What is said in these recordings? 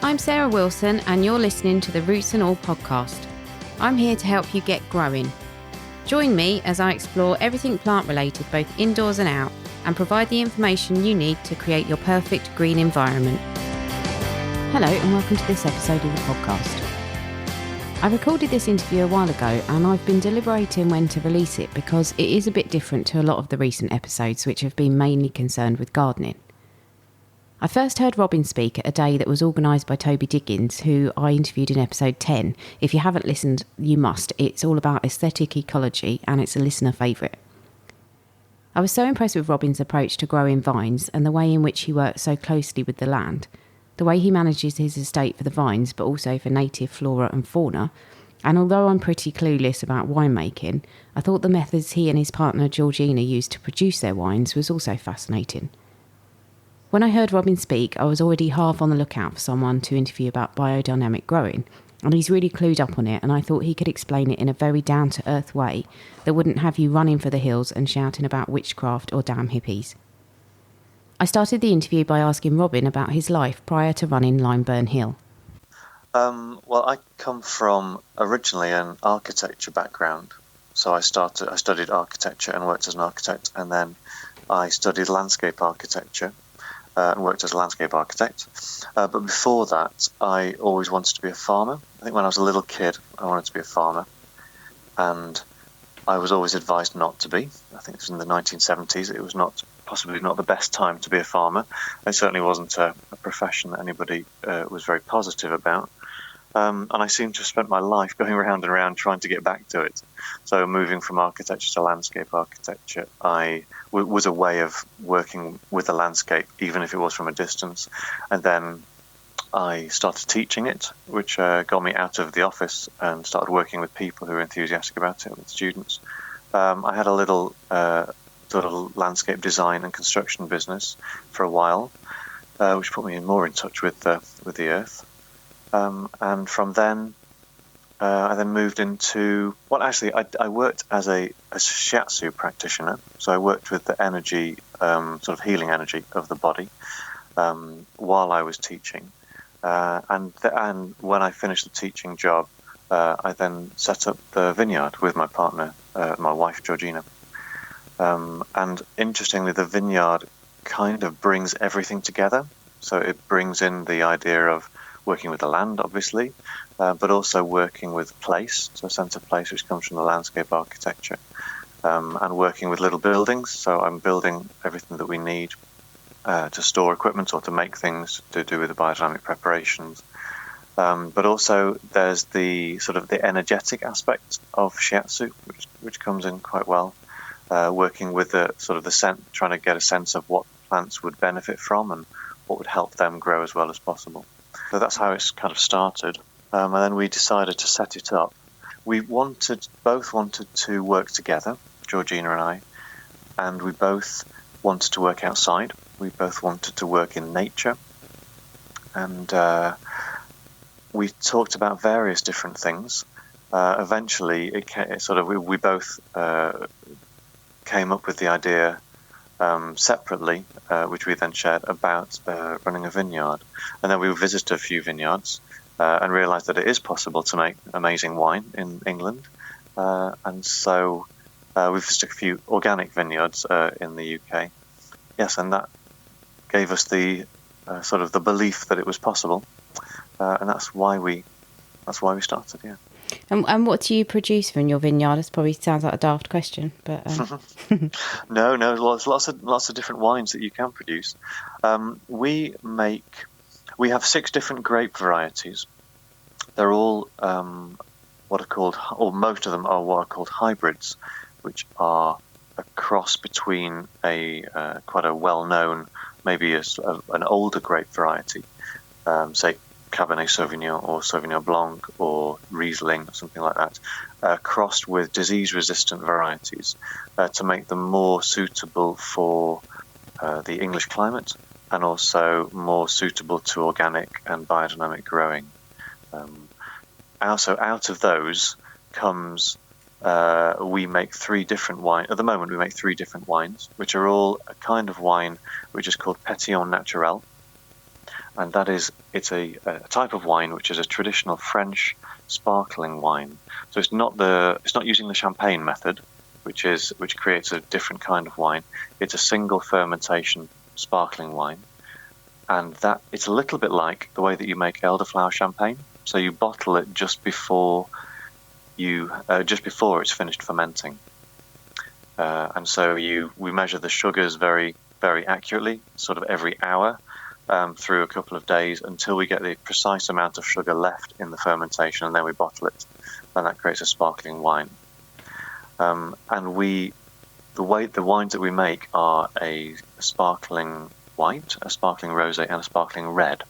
I'm Sarah Wilson and you're listening to the Roots and All podcast. I'm here to help you get growing. Join me as I explore everything plant related both indoors and out and provide the information you need to create your perfect green environment. Hello and welcome to this episode of the podcast. I recorded this interview a while ago and I've been deliberating when to release it because it is a bit different to a lot of the recent episodes which have been mainly concerned with gardening. I first heard Robin speak at a day that was organised by Toby Diggins, who I interviewed in episode 10. If you haven't listened, you must. It's all about aesthetic ecology and it's a listener favourite. I was so impressed with Robin's approach to growing vines and the way in which he works so closely with the land, the way he manages his estate for the vines but also for native flora and fauna. And although I'm pretty clueless about winemaking, I thought the methods he and his partner Georgina used to produce their wines was also fascinating. When I heard Robin speak, I was already half on the lookout for someone to interview about biodynamic growing, and he's really clued up on it, and I thought he could explain it in a very down-to-earth way that wouldn't have you running for the hills and shouting about witchcraft or damn hippies. I started the interview by asking Robin about his life prior to running Limeburn Hill. Well, I come from originally an architecture background, so I studied architecture and worked as an architect, and then I studied landscape architecture. And worked as a landscape architect. But before that, I always wanted to be a farmer. I think when I was a little kid, I wanted to be a farmer. And I was always advised not to be. I think it was in the 1970s. It was possibly not the best time to be a farmer. It certainly wasn't a profession that anybody was very positive about. And I seem to have spent my life going around and around trying to get back to it. So moving from architecture to landscape architecture, was a way of working with the landscape, even if it was from a distance. And then I started teaching it, which got me out of the office and started working with people who were enthusiastic about it, with students. I had a little sort of landscape design and construction business for a while, which put me more in touch with the earth. And from then, I then moved into, well, actually, I worked as a shiatsu practitioner. So I worked with the energy, sort of healing energy of the body, while I was teaching. And when I finished the teaching job, I then set up the vineyard with my partner, my wife, Georgina. And interestingly, the vineyard kind of brings everything together. So it brings in the idea of working with the land, obviously, but also working with place, so sense of place, which comes from the landscape architecture, and working with little buildings. So I'm building everything that we need to store equipment or to make things to do with the biodynamic preparations. But also there's the sort of the energetic aspect of shiatsu, which comes in quite well, working with the sort of trying to get a sense of what plants would benefit from and what would help them grow as well as possible. So that's how it's kind of started. And then we decided to set it up. We both wanted to work together, Georgina and I, and we both wanted to work outside. We both wanted to work in nature. And we talked about various different things. Eventually, we both came up with the idea separately, which we then shared, about running a vineyard. And then we visited a few vineyards and realised that it is possible to make amazing wine in England. And so we visited a few organic vineyards in the UK. Yes, and that gave us the sort of the belief that it was possible, and that's why we started. Yeah. And what do you produce from your vineyard? This probably sounds like a daft question, but No, lots of different wines that you can produce. We have 6 different grape varieties. They're all what are called, or most of them are what are called hybrids, which are a cross between quite a well-known, maybe an older grape variety, say Cabernet Sauvignon or Sauvignon Blanc or Riesling or something like that, crossed with disease-resistant varieties to make them more suitable for the English climate and also more suitable to organic and biodynamic growing. Also, out of those comes we make 3 different wines. At the moment, we make 3 different wines, which are all a kind of wine which is called Pétillant Naturel. and that is it's a type of wine which is a traditional French sparkling wine. So it's not using the champagne method, which creates a different kind of wine. It's a single fermentation sparkling wine, and that it's a little bit like the way that you make elderflower champagne. So you bottle it just before it's finished fermenting, and so we measure the sugars very, very accurately, sort of every hour, through a couple of days until we get the precise amount of sugar left in the fermentation, and then we bottle it, and that creates a sparkling wine. And the wines that we make are a sparkling white, a sparkling rosé, and a sparkling red.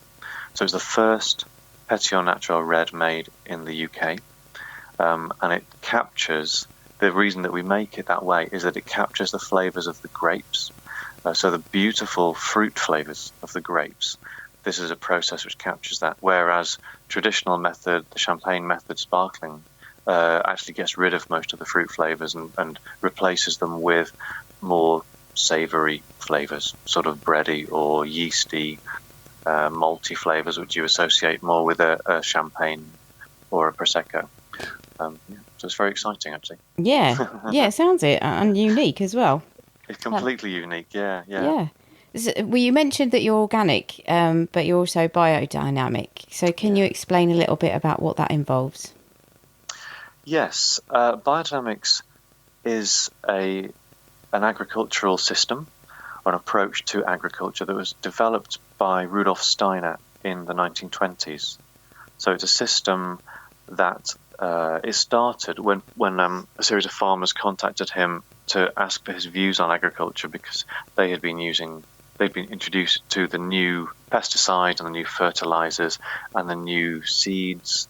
So it's the first Pétillant Naturel red made in the UK, and it captures. The reason that we make it that way is that it captures the flavors of the grapes. So the beautiful fruit flavors of the grapes. This is a process which captures that, whereas traditional method, the champagne method sparkling, actually gets rid of most of the fruit flavors and replaces them with more savory flavors, sort of bready or yeasty, malty flavors, which you associate more with a champagne or a prosecco. So it's very exciting, actually. Yeah, yeah, sounds it, and unique as well. It's completely unique, yeah. Yeah. Well, you mentioned that you're organic, but you're also biodynamic. So can you explain a little bit about what that involves? Yes, biodynamics is an agricultural system, or an approach to agriculture that was developed by Rudolf Steiner in the 1920s. So it's a system that it started when a series of farmers contacted him to ask for his views on agriculture, because they'd been introduced to the new pesticides and the new fertilizers and the new seeds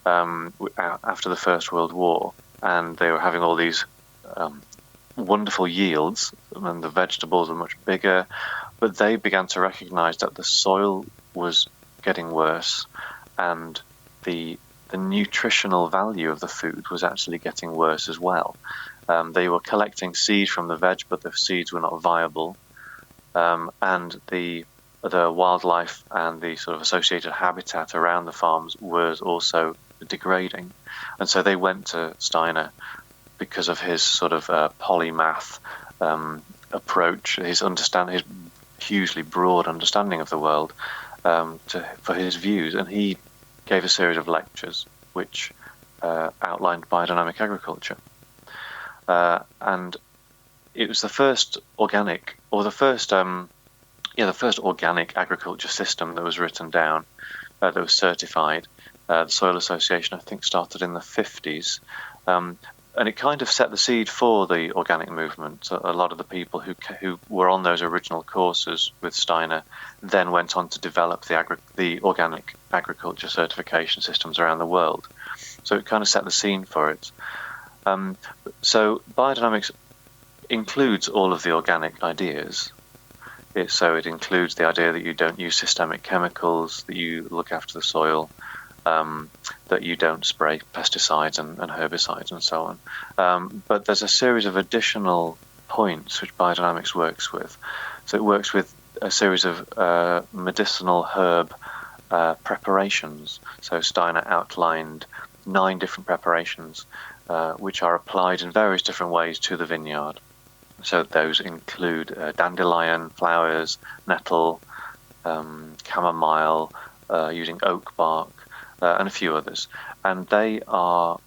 after the First World War, and they were having all these wonderful yields, and the vegetables were much bigger, but they began to recognize that the soil was getting worse, and the nutritional value of the food was actually getting worse as well. They were collecting seed from the veg, but the seeds were not viable, and the wildlife and the sort of associated habitat around the farms was also degrading. And so they went to Steiner because of his sort of polymath approach, his hugely broad understanding of the world, for his views, and he gave a series of lectures which outlined biodynamic agriculture, and it was the first organic agriculture system that was written down, that was certified. The Soil Association, I think, started in the 50s, and it kind of set the seed for the organic movement. A lot of the people who were on those original courses with Steiner then went on to develop the organic agriculture certification systems around the world. So it kind of set the scene for it. So biodynamics includes all of the organic ideas. So it includes the idea that you don't use systemic chemicals, that you look after the soil, that you don't spray pesticides and herbicides and so on. But there's a series of additional points which biodynamics works with. So it works with a series of medicinal herb preparations. So Steiner outlined 9 different preparations which are applied in various different ways to the vineyard. So those include dandelion flowers, nettle, chamomile, using oak bark, and a few others. And they're all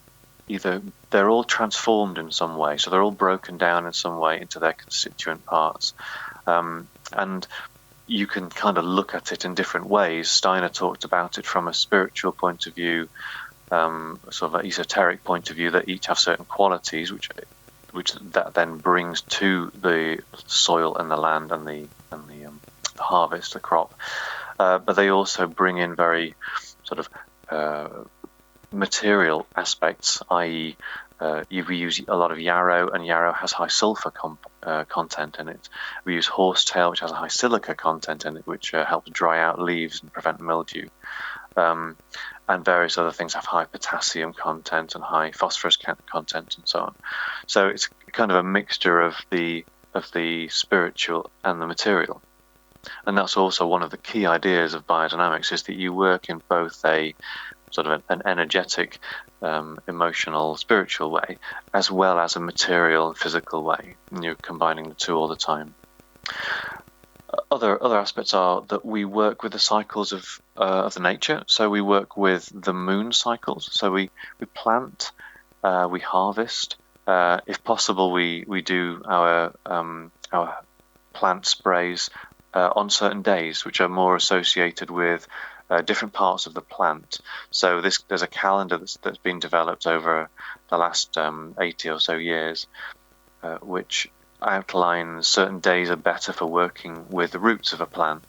transformed in some way, so they're all broken down in some way into their constituent parts. And you can kind of look at it in different ways. Steiner talked about it from a spiritual point of view, sort of an esoteric point of view, that each have certain qualities which that then brings to the soil and the land and the harvest, the crop. But they also bring in very sort of material aspects, i.e. We use a lot of yarrow, and yarrow has high sulfur content in it. We use horsetail, which has a high silica content in it, which helps dry out leaves and prevent mildew. And various other things have high potassium content and high phosphorus content and so on. So it's kind of a mixture of the spiritual and the material. And that's also one of the key ideas of biodynamics, is that you work in both a sort of an energetic, emotional, spiritual way, as well as a material and physical way. And you're combining the two all the time. Other aspects are that we work with the cycles of the nature. So we work with the moon cycles. So we plant, we harvest. If possible, we do our plant sprays on certain days, which are more associated with different parts of the plant. So there's a calendar that's been developed over the last 80 or so years, which outlines certain days are better for working with the roots of a plant.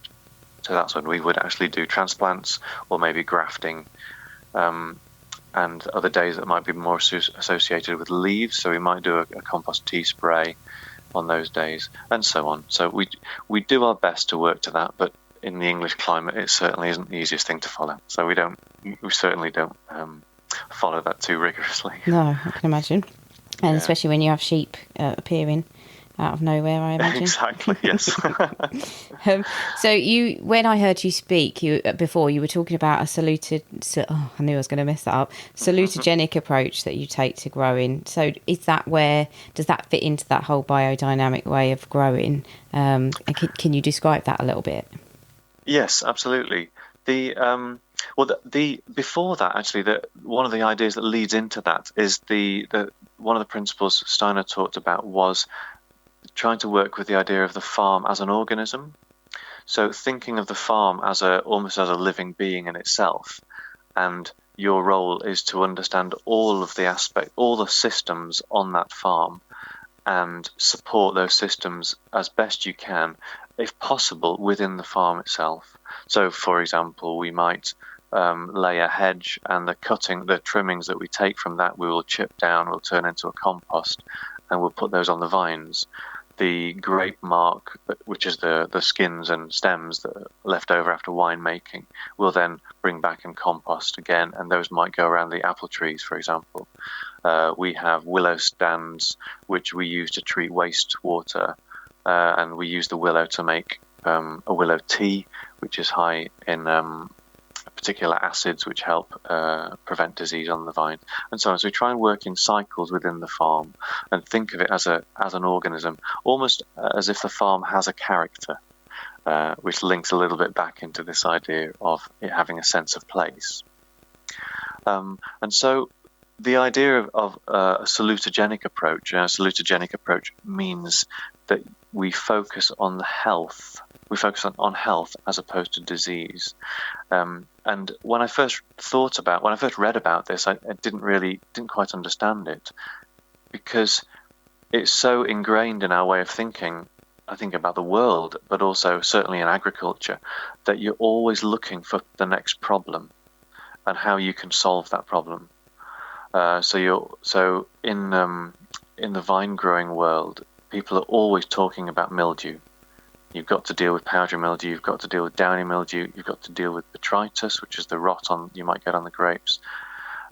So that's when we would actually do transplants or maybe grafting, and other days that might be more associated with leaves. So we might do a compost tea spray on those days, and so on. So we do our best to work to that, but in the English climate, it certainly isn't the easiest thing to follow. So we certainly don't follow that too rigorously. No, I can imagine, and especially when you have sheep appearing out of nowhere, I imagine. Exactly, yes. So when I heard you speak, before you were talking about a I knew I was going to mess that up, salutogenic approach that you take to growing. So does that fit into that whole biodynamic way of growing? And can you describe that a little bit? Yes, absolutely. Before that, actually, one of the ideas that leads into that is one of the principles Steiner talked about was trying to work with the idea of the farm as an organism. So thinking of the farm as almost as a living being in itself, and your role is to understand all the systems on that farm, and support those systems as best you can, if possible, within the farm itself. So, for example, we might lay a hedge, and the trimmings that we take from that, we will chip down, we'll turn into a compost, and we'll put those on the vines. The grape mark, which is the skins and stems that are left over after wine making, we'll then bring back and compost again, and those might go around the apple trees, for example. We have willow stands, which we use to treat wastewater, and we use the willow to make a willow tea, which is high in particular acids which help prevent disease on the vine, and so on. So we try and work in cycles within the farm and think of it as an organism, almost as if the farm has a character, which links a little bit back into this idea of it having a sense of place. And so the idea of a salutogenic approach means that we focus on the health. We focus on health as opposed to disease. And when I first read about this, I didn't quite understand it, because it's so ingrained in our way of thinking, I think, about the world, but also certainly in agriculture, that you're always looking for the next problem and how you can solve that problem. So in the vine growing world, people are always talking about mildew. You've got to deal with powdery mildew, you've got to deal with downy mildew, you've got to deal with botrytis, which is the rot you might get on the grapes.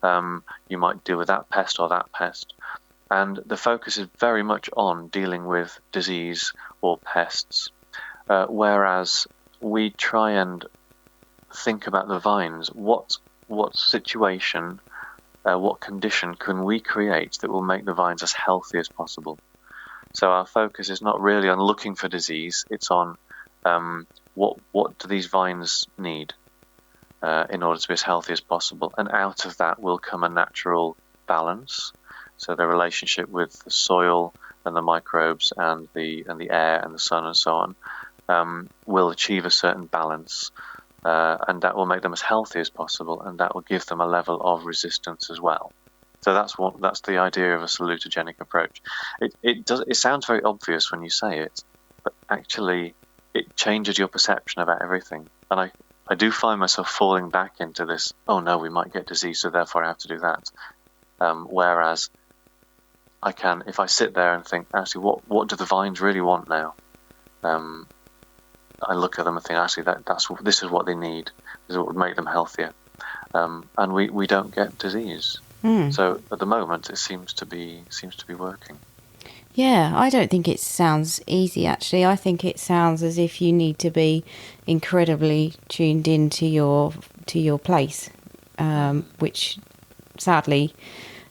You might deal with that pest or that pest. And the focus is very much on dealing with disease or pests, whereas we try and think about the vines. What situation, what condition can we create that will make the vines as healthy as possible? So our focus is not really on looking for disease, it's on what do these vines need in order to be as healthy as possible. And out of that will come a natural balance. So the relationship with the soil and the microbes and the air and the sun and so on will achieve a certain balance, and that will make them as healthy as possible, and that will give them a level of resistance as well. So that's the idea of a salutogenic approach. It sounds very obvious when you say it, but actually it changes your perception about everything. And I do find myself falling back into this, oh no, we might get disease, so therefore I have to do that. Whereas I can, if I sit there and think, actually, what do the vines really want now? I look at them and think, actually, this is what they need. This is what would make them healthier. And we don't get disease. So at the moment, it seems to be working. Yeah, I don't think it sounds easy, actually. I think it sounds as if you need to be incredibly tuned into your place, which sadly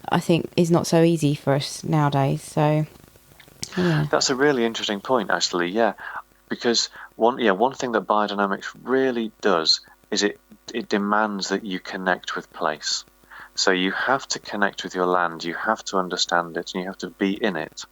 I think is not so easy for us nowadays. So, yeah. That's a really interesting point, actually. Yeah, because one thing that biodynamics really does is it demands that you connect with place. So you have to connect with your land, you have to understand it, and you have to be in it.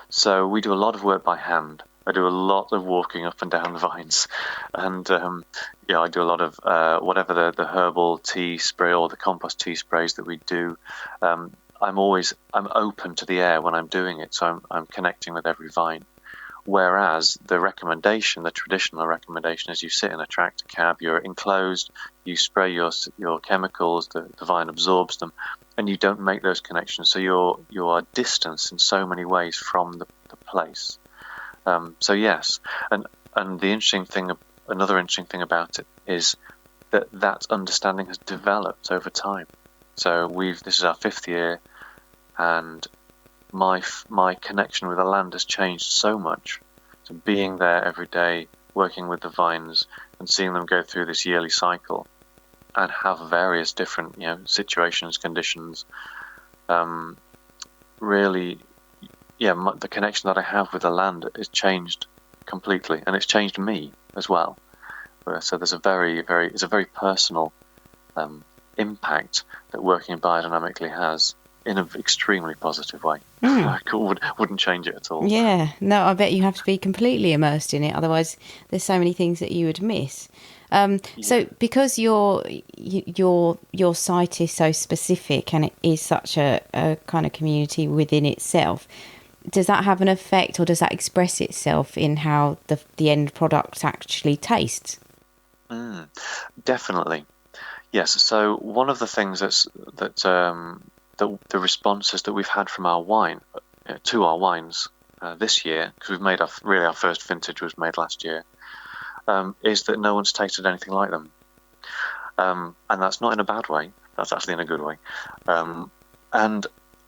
So we do a lot of work by hand. I do a lot of walking up and down the vines, and I do a lot of whatever the herbal tea spray or the compost tea sprays that we do. I'm open to the air when I'm doing it, so I'm connecting with every vine. Whereas the traditional recommendation is you sit in a tractor cab, you're enclosed, you spray your chemicals, the vine absorbs them, and you don't make those connections. So you are distanced in so many ways from the place. So yes, and another interesting thing about it is that understanding has developed over time. So this is our 5th year, and my connection with the land has changed so much. So being there every day, working with the vines, and seeing them go through this yearly cycle, and have various different situations, conditions, really, the connection that I have with the land has changed completely, and it's changed me as well. So there's it's a very personal impact that working biodynamically has, in an extremely positive way. I wouldn't change it at all. Yeah, no, I bet you have to be completely immersed in it. Otherwise, there's so many things that you would miss. So because your site is so specific and it is such a kind of community within itself, does that have an effect, or does that express itself in how the end product actually tastes? Definitely. Yes. So one of the things the responses that we've had from our wine to our wines this year, because we've made our first vintage was made last year, is that no one's tasted anything like them, and that's not in a bad way. That's actually in a good way. And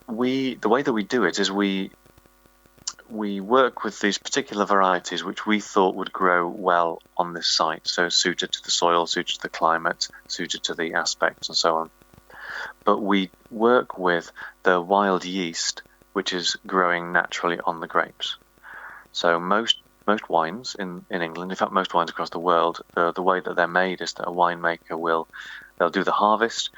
the way that we do it is we work with these particular varieties which we thought would grow well on this site, so suited to the soil, suited to the climate, suited to the aspects, and so on. But we work with the wild yeast, which is growing naturally on the grapes. So most wines in England, in fact most wines across the world, the way that they're made is that a winemaker they'll do the harvest,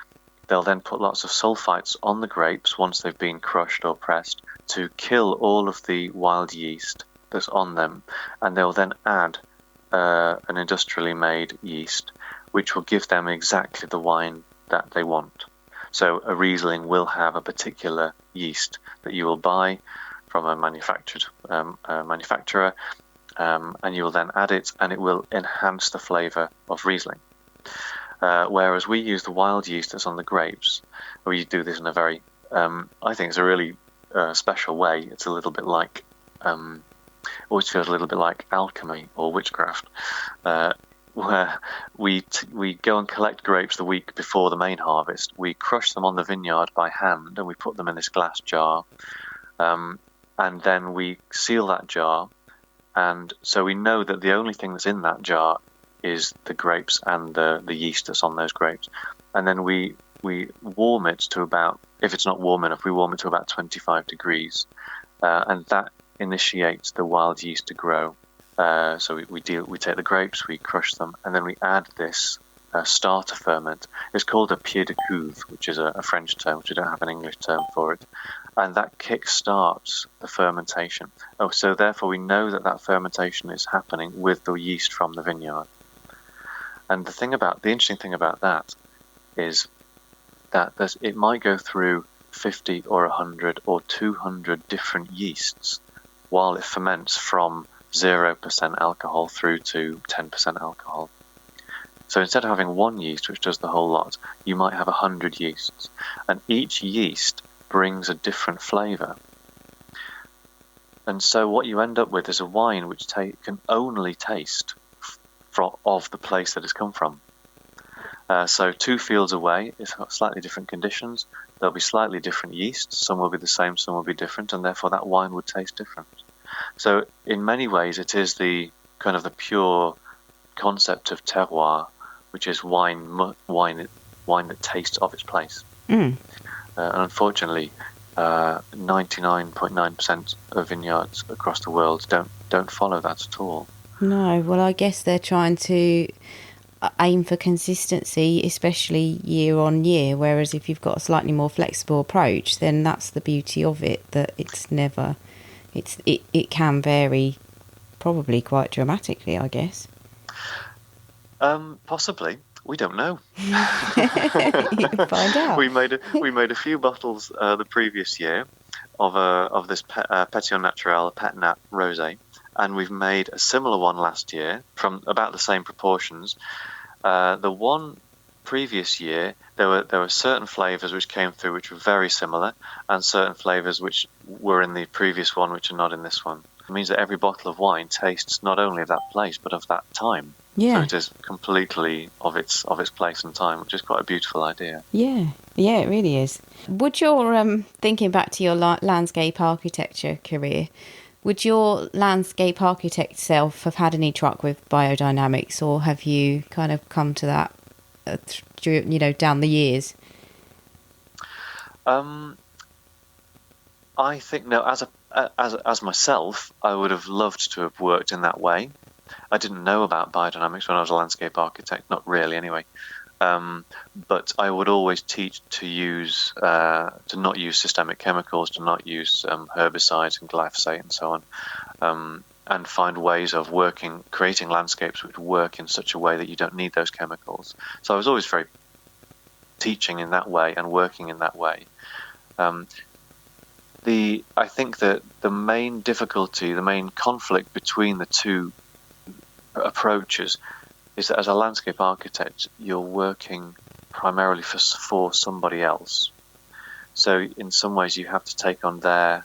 they'll then put lots of sulfites on the grapes once they've been crushed or pressed to kill all of the wild yeast that's on them, and they'll then add an industrially made yeast, which will give them exactly the wine that they want. So a Riesling will have a particular yeast that you will buy from a manufacturer, and you will then add it, and it will enhance the flavour of Riesling. Whereas we use the wild yeast that's on the grapes. We do this in a very, I think it's a really special way. It's a little bit like, always feels a little bit like alchemy or witchcraft, where we go and collect grapes the week before the main harvest. We crush them on the vineyard by hand, and we put them in this glass jar, and then we seal that jar, and so we know that the only thing that's in that jar is the grapes and the yeast that's on those grapes. And then we warm it to about, if it's not warm enough, we warm it to about 25 degrees, and that initiates the wild yeast to grow. So we take the grapes, we crush them, and then we add this starter ferment. It's called a pied de cuve, which is a French term, which we don't have an English term for it, and that kick-starts the fermentation. So therefore we know that fermentation is happening with the yeast from the vineyard. And the interesting thing about that is that it might go through 50 or 100 or 200 different yeasts while it ferments from 0% alcohol through to 10% alcohol. So instead of having one yeast which does the whole lot, you might have 100 yeasts, and each yeast brings a different flavour. And so what you end up with is a wine which can only taste of the place that it's come from. So 2 fields away, it's got slightly different conditions. There'll be slightly different yeasts. Some will be the same, some will be different, and therefore that wine would taste different. So in many ways, it is the kind of the pure concept of terroir, which is wine that tastes of its place. And unfortunately, 99.9% of vineyards across the world don't follow that at all. No, well, I guess they're trying to aim for consistency, especially year on year, whereas if you've got a slightly more flexible approach, then that's the beauty of it, that it can vary probably quite dramatically, I guess. Possibly. We don't know. You can find out. We made a few bottles the previous year of this Pétillant Naturel Pet Nat Rosé, and we've made a similar one last year from about the same proportions. The one previous year, there were certain flavours which came through which were very similar, and certain flavours which were in the previous one which are not in this one. It means that every bottle of wine tastes not only of that place but of that time. Yeah. So it is completely of its place and time, which is quite a beautiful idea. Yeah, it really is. Would your thinking back to your landscape architecture career, would your landscape architect self have had any truck with biodynamics, or have you kind of come to that down the years? I think no. As myself, I would have loved to have worked in that way. I didn't know about biodynamics when I was a landscape architect, not really anyway. But I would always teach to not use systemic chemicals, to not use herbicides and glyphosate and so on, and find ways of creating landscapes which work in such a way that you don't need those chemicals. So I was always very teaching in that way and working in that way. I think that the main difficulty, the main conflict between the two approaches is that as a landscape architect, you're working primarily for somebody else. So in some ways you have to take on their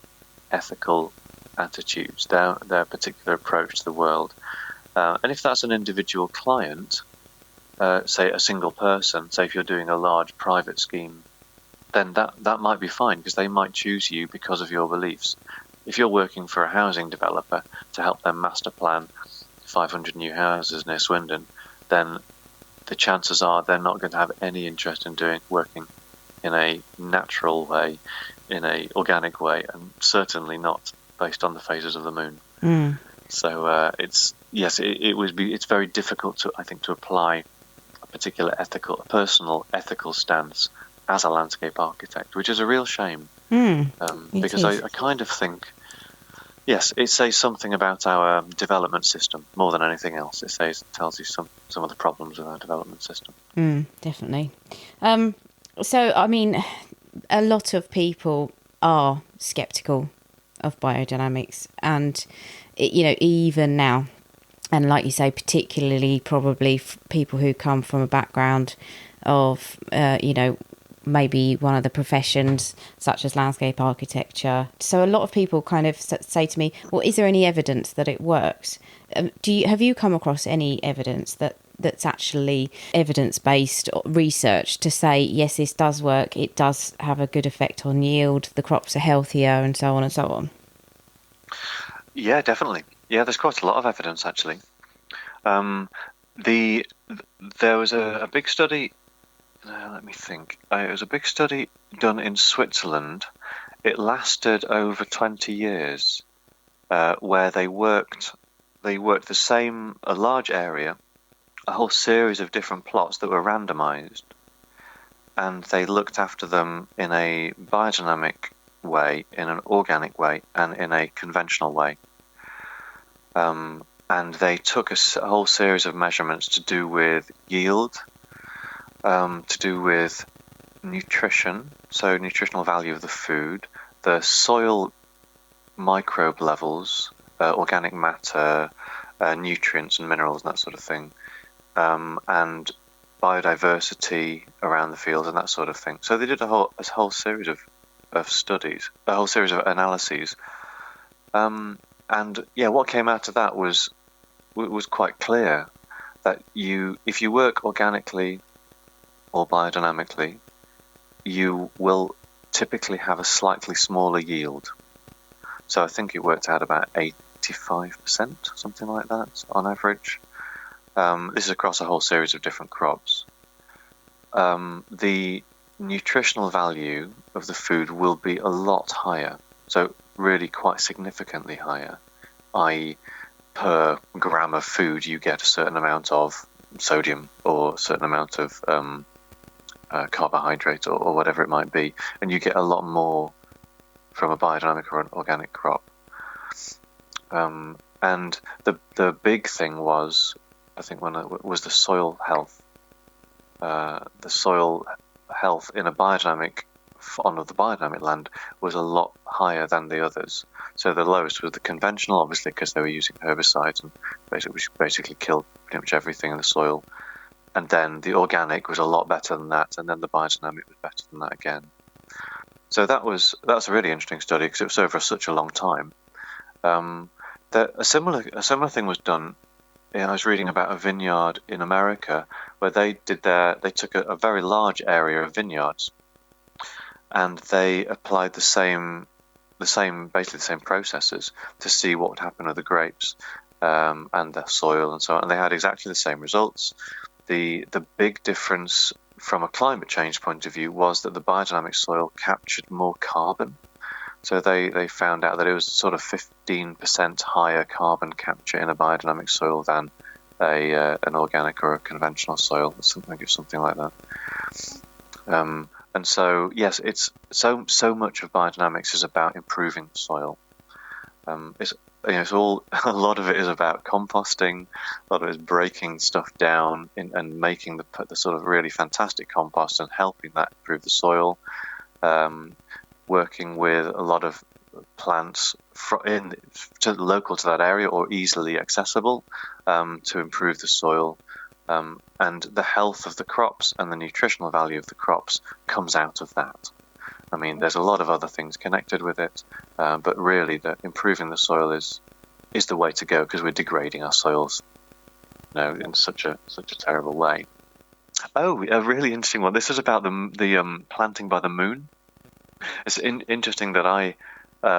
ethical attitudes, their particular approach to the world. And if that's an individual client, say a single person, say if you're doing a large private scheme, then that might be fine because they might choose you because of your beliefs. If you're working for a housing developer to help them master plan 500 new houses near Swindon, then the chances are they're not going to have any interest in working in a natural way, in a organic way, and certainly not based on the phases of the moon. So it's very difficult to apply a particular personal ethical stance as a landscape architect, which is a real shame. Because I kind of think, yes, it says something about our development system more than anything else. It tells you some of the problems with our development system. Definitely. So, I mean, a lot of people are sceptical of biodynamics, and even now, and like you say, particularly probably people who come from a background of maybe one of the professions such as landscape architecture. So a lot of people kind of say to me, well, is there any evidence that it works? Have you come across any evidence that's actually evidence-based research to say, yes, this does work, it does have a good effect on yield, the crops are healthier, and so on and so on? Yeah, definitely. Yeah, there's quite a lot of evidence, actually. There was a big study. Let me think. It was a big study done in Switzerland. It lasted over 20 years, where they worked a large area, a whole series of different plots that were randomized, and they looked after them in a biodynamic way, in an organic way, and in a conventional way. And they took a whole series of measurements to do with yield, to do with nutrition, so nutritional value of the food, the soil microbe levels, organic matter, nutrients and minerals and that sort of thing, and biodiversity around the fields and that sort of thing. So they did a whole series of studies, a whole series of analyses, and yeah, what came out of that was quite clear that if you work organically or biodynamically, you will typically have a slightly smaller yield. So I think it worked out about 85%, something like that, on average. This is across a whole series of different crops. The nutritional value of the food will be a lot higher, so really quite significantly higher, i.e. per gram of food you get a certain amount of sodium or a certain amount of carbohydrate or whatever it might be, and you get a lot more from a biodynamic or an organic crop. And the big thing was, I think, was the soil health. The soil health in a biodynamic, on the biodynamic land, was a lot higher than the others. So the lowest was the conventional, obviously, because they were using herbicides and basically killed pretty much everything in the soil. And then the organic was a lot better than that, and then the biodynamic was better than that again. So that's a really interesting study because it was over such a long time. A similar thing was done. I was reading about a vineyard in America where they took a very large area of vineyards, and they applied basically the same processes to see what would happen with the grapes and the soil and so on. And they had exactly the same results. The big difference from a climate change point of view was that the biodynamic soil captured more carbon. So they found out that it was sort of 15% higher carbon capture in a biodynamic soil than an organic or a conventional soil. Something like that. And so yes, it's so much of biodynamics is about improving the soil. It's all, a lot of it is about composting. A lot of it is breaking stuff down and making the sort of really fantastic compost and helping that improve the soil. Working with a lot of plants local to that area or easily accessible to improve the soil. And the health of the crops and the nutritional value of the crops comes out of that. I mean, there's a lot of other things connected with it, but really, improving the soil is the way to go because we're degrading our soils, in such a terrible way. Oh, a really interesting one. This is about the planting by the moon. It's interesting that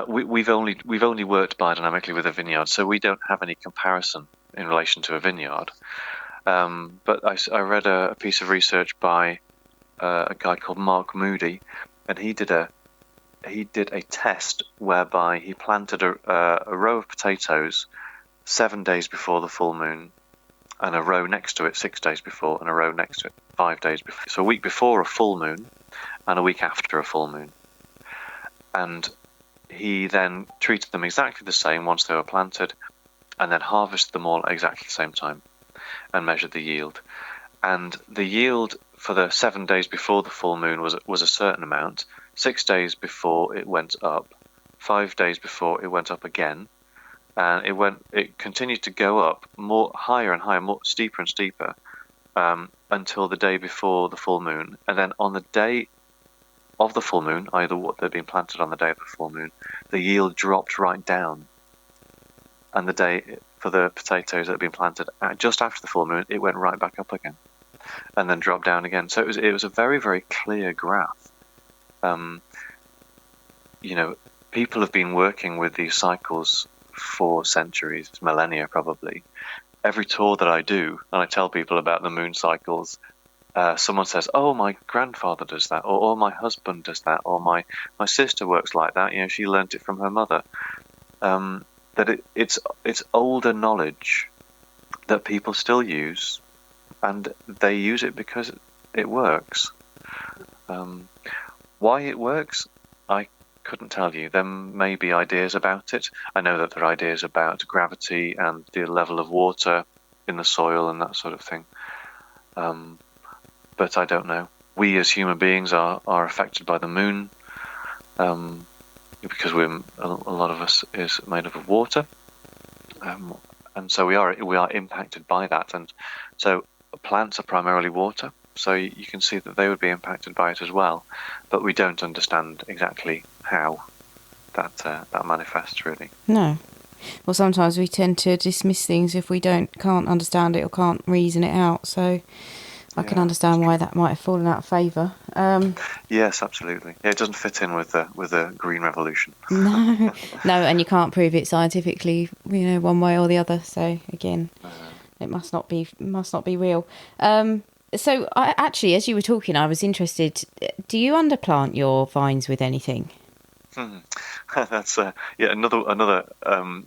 we've only worked biodynamically with a vineyard, so we don't have any comparison in relation to a vineyard. But I read a piece of research by a guy called Mark Moody, and he did a test whereby he planted a row of potatoes 7 days before the full moon, and a row next to it 6 days before, and a row next to it 5 days before. So a week before a full moon, and a week after a full moon. And he then treated them exactly the same once they were planted, and then harvested them all at exactly the same time, and measured the yield. And the yield for the 7 days before the full moon was a certain amount. 6 days before it went up, 5 days before it went up again, and it continued to go up more higher and higher, more steeper and steeper, until the day before the full moon. And then on the day of the full moon, either what they'd been planted on the day of the full moon, the yield dropped right down. And the day for the potatoes that had been planted just after the full moon, it went right back up again, and then dropped down again. So it was a very, very clear graph. People have been working with these cycles for centuries, millennia probably. Every tour that I do, and I tell people about the moon cycles, someone says, "Oh, my grandfather does that," or "My husband does that," or my sister works like that. She learnt it from her mother. That it's older knowledge that people still use, and they use it because it works. Why it works, I couldn't tell you. There may be ideas about it. I know that there are ideas about gravity and the level of water in the soil and that sort of thing. But I don't know. We as human beings are affected by the moon, because a lot of us is made up of water, and so we are impacted by that. And so plants are primarily water, so you can see that they would be impacted by it as well. But we don't understand exactly how that manifests, really. No. Well, sometimes we tend to dismiss things if we can't understand it or can't reason it out. So I can understand why that might have fallen out of favour. Yes, absolutely. Yeah, it doesn't fit in with the green revolution. No, and you can't prove it scientifically, one way or the other. So again, it must not be real. So I actually, as you were talking, I was interested. Do you underplant your vines with anything? That's another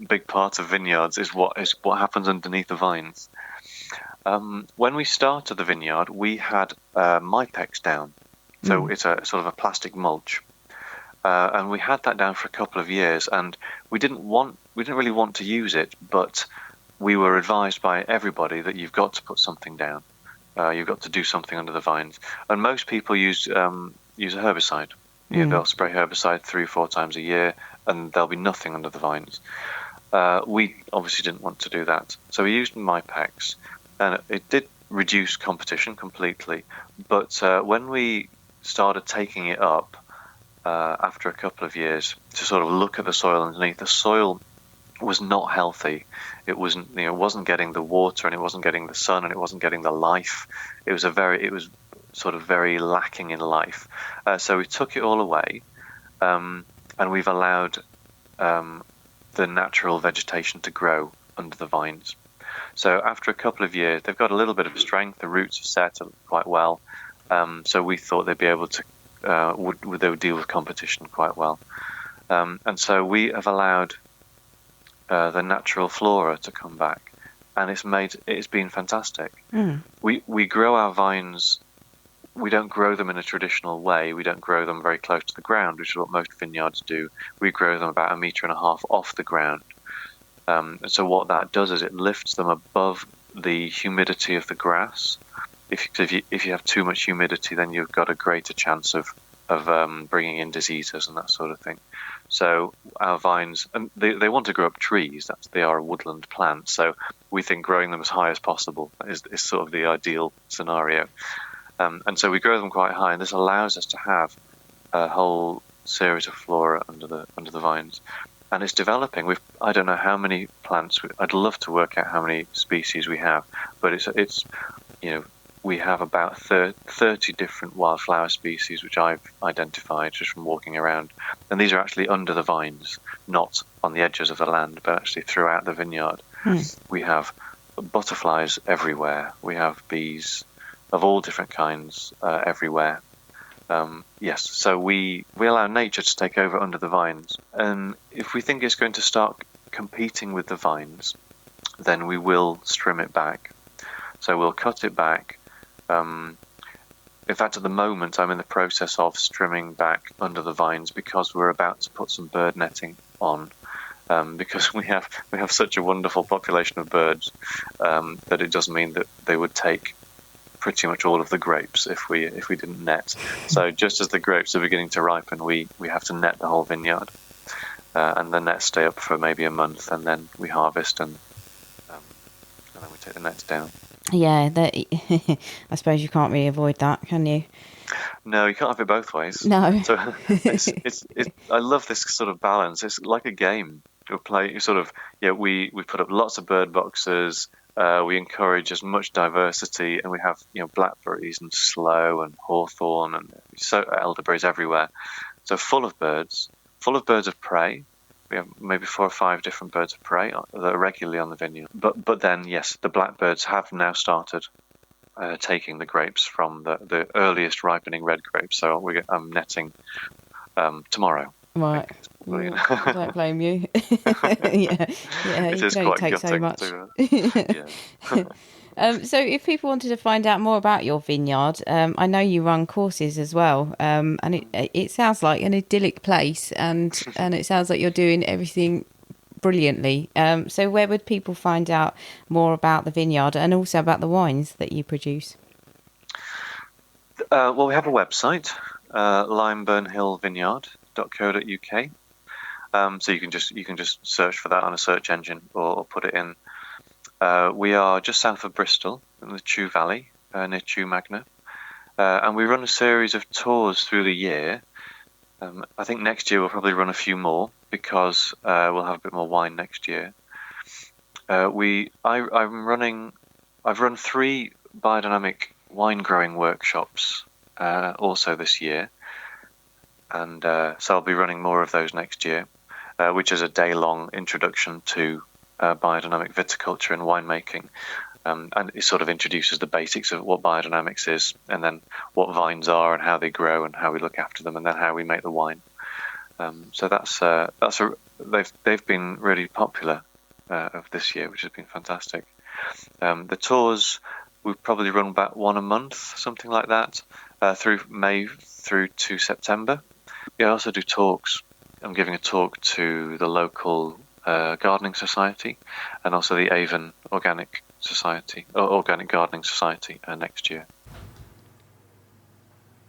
big part of vineyards is what happens underneath the vines. When we started the vineyard, we had Mypex down, so it's a sort of a plastic mulch, and we had that down for a couple of years, and we didn't really want to use it, but we were advised by everybody that you've got to put something down, you've got to do something under the vines, and most people use a herbicide. They'll spray herbicide 3-4 times a year, and there'll be nothing under the vines. We obviously didn't want to do that, so we used Mypex. And it did reduce competition completely. But when we started taking it up after a couple of years to sort of look at the soil underneath, the soil was not healthy. It wasn't getting the water, and it wasn't getting the sun, and it wasn't getting the life. It was sort of very lacking in life. So we took it all away, and we've allowed the natural vegetation to grow under the vines. So after a couple of years, they've got a little bit of strength. The roots are set quite well. So we thought they'd be able to they would deal with competition quite well. And so we have allowed the natural flora to come back, and it's been fantastic. We grow our vines. We don't grow them in a traditional way. We don't grow them very close to the ground, which is what most vineyards do. We grow them about 1.5 meters off the ground. So what that does is it lifts them above the humidity of the grass. If you have too much humidity, then you've got a greater chance of bringing in diseases and that sort of thing. So our vines, and they want to grow up trees. They are a woodland plant. So we think growing them as high as possible is sort of the ideal scenario. And so we grow them quite high, and this allows us to have a whole series of flora under the vines. And it's developing. I don't know how many plants. I'd love to work out how many species we have, but it's we have about 30 different wildflower species which I've identified just from walking around, and these are actually under the vines, not on the edges of the land, but actually throughout the vineyard. We have butterflies everywhere. We have bees of all different kinds everywhere. Yes, so we allow nature to take over under the vines, and if we think it's going to start competing with the vines, then we will trim it back. So we'll cut it back. In fact, at the moment, I'm in the process of trimming back under the vines because we're about to put some bird netting on, because we have such a wonderful population of birds that it does mean that they would take pretty much all of the grapes if we didn't net. So just as the grapes are beginning to ripen, we have to net the whole vineyard, and the nets stay up for maybe a month, and then we harvest and then we take the nets down. Yeah, I suppose you can't really avoid that, can you? No, you can't have it both ways. No. So I love this sort of balance. It's like a game. We play we put up lots of bird boxes. We encourage as much diversity, and we have blackberries and sloe and hawthorn and elderberries everywhere. So full of birds of prey. We have maybe 4 or 5 different birds of prey that are regularly on the vineyard. But then, yes, the blackbirds have now started taking the grapes from the earliest ripening red grapes. So I'm netting tomorrow. Right. I don't blame you. yeah, it you can only take so much. So if people wanted to find out more about your vineyard, I know you run courses as well, and it sounds like an idyllic place, and it sounds like you're doing everything brilliantly. So where would people find out more about the vineyard and also about the wines that you produce? Well, we have a website, limeburnhillvineyard.co.uk. So you can just search for that on a search engine or put it in. We are just south of Bristol in the Chew Valley, near Chew Magna, and we run a series of tours through the year. I think next year we'll probably run a few more because we'll have a bit more wine next year. I've run 3 biodynamic wine growing workshops also this year, and so I'll be running more of those next year, which is a day-long introduction to biodynamic viticulture and winemaking. And it sort of introduces the basics of what biodynamics is, and then what vines are and how they grow and how we look after them, and then how we make the wine. So they've been really popular of this year, which has been fantastic. The tours, we've probably run about one a month, something like that, through May through to September. I also do talks. I'm giving a talk to the local gardening society, and also the Avon Organic Society, or Organic Gardening Society, next year.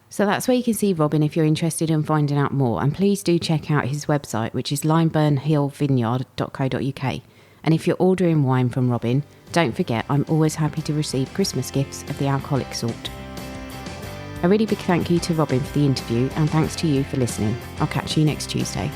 So that's where you can see Robin if you're interested in finding out more. And please do check out his website, which is limeburnhillvineyard.co.uk. And if you're ordering wine from Robin, don't forget I'm always happy to receive Christmas gifts of the alcoholic sort. A really big thank you to Robin for the interview, and thanks to you for listening. I'll catch you next Tuesday.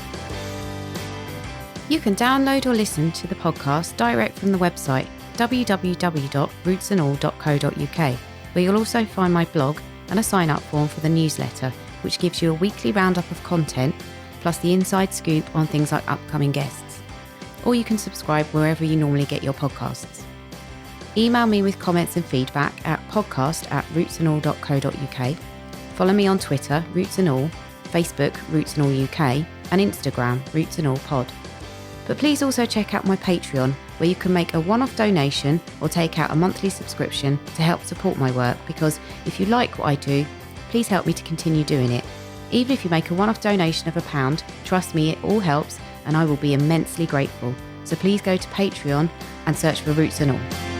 You can download or listen to the podcast direct from the website www.rootsandall.co.uk, where you'll also find my blog and a sign-up form for the newsletter, which gives you a weekly roundup of content, plus the inside scoop on things like upcoming guests. Or you can subscribe wherever you normally get your podcasts. Email me with comments and feedback at podcast@rootsandall.co.uk. Follow me on Twitter, Roots and All, Facebook, Roots and All UK, and Instagram, Roots and All Pod. But please also check out my Patreon, where you can make a one-off donation or take out a monthly subscription to help support my work, because if you like what I do, please help me to continue doing it. Even if you make a one-off donation of £1, trust me, it all helps, and I will be immensely grateful. So please go to Patreon and search for Roots and All.